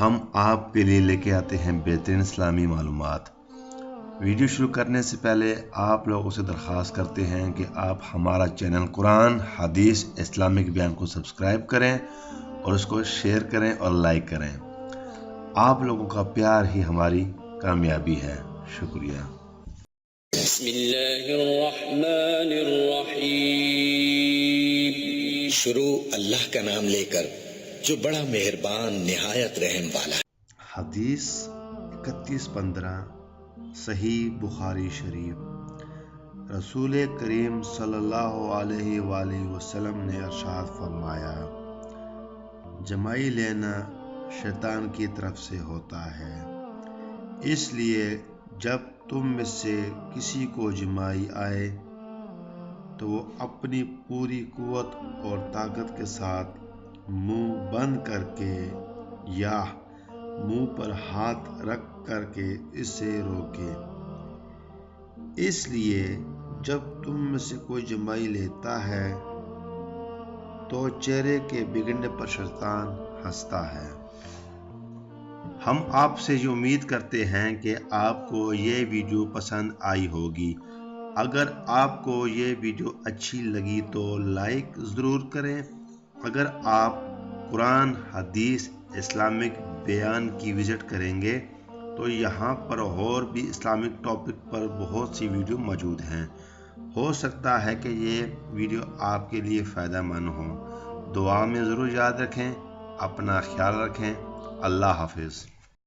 ہم آپ کے لیے لے کے آتے ہیں بہترین اسلامی معلومات۔ ویڈیو شروع کرنے سے پہلے آپ لوگوں سے درخواست کرتے ہیں کہ آپ ہمارا چینل قرآن حدیث اسلامک بیان کو سبسکرائب کریں اور اس کو شیئر کریں اور لائک کریں۔ آپ لوگوں کا پیار ہی ہماری کامیابی ہے۔ شکریہ۔ بسم اللہ الرحمن الرحیم۔ شروع اللہ کا نام لے کر جو بڑا مہربان نہایت رحم والا ہے۔ حدیث 3115 صحیح بخاری شریف۔ رسول کریم صلی اللہ علیہ وآلہ وسلم نے ارشاد فرمایا، جمائی لینا شیطان کی طرف سے ہوتا ہے، اس لیے جب تم میں سے کسی کو جمائی آئے تو وہ اپنی پوری قوت اور طاقت کے ساتھ منہ بند کر کے یا منہ پر ہاتھ رکھ کر کے اسے روکے۔ اس لیے جب تم میں سے کوئی جمائی لیتا ہے تو چہرے کے بگڑنے پر شیطان ہنستا ہے۔ ہم آپ سے یہ امید کرتے ہیں کہ آپ کو یہ ویڈیو پسند آئی ہوگی۔ اگر آپ کو یہ ویڈیو اچھی لگی تو لائک ضرور کریں۔ اگر آپ قرآن حدیث اسلامک بیان کی وزٹ کریں گے تو یہاں پر اور بھی اسلامک ٹاپک پر بہت سی ویڈیو موجود ہیں۔ ہو سکتا ہے کہ یہ ویڈیو آپ کے لیے فائدہ مند ہو۔ دعا میں ضرور یاد رکھیں۔ اپنا خیال رکھیں۔ اللہ حافظ۔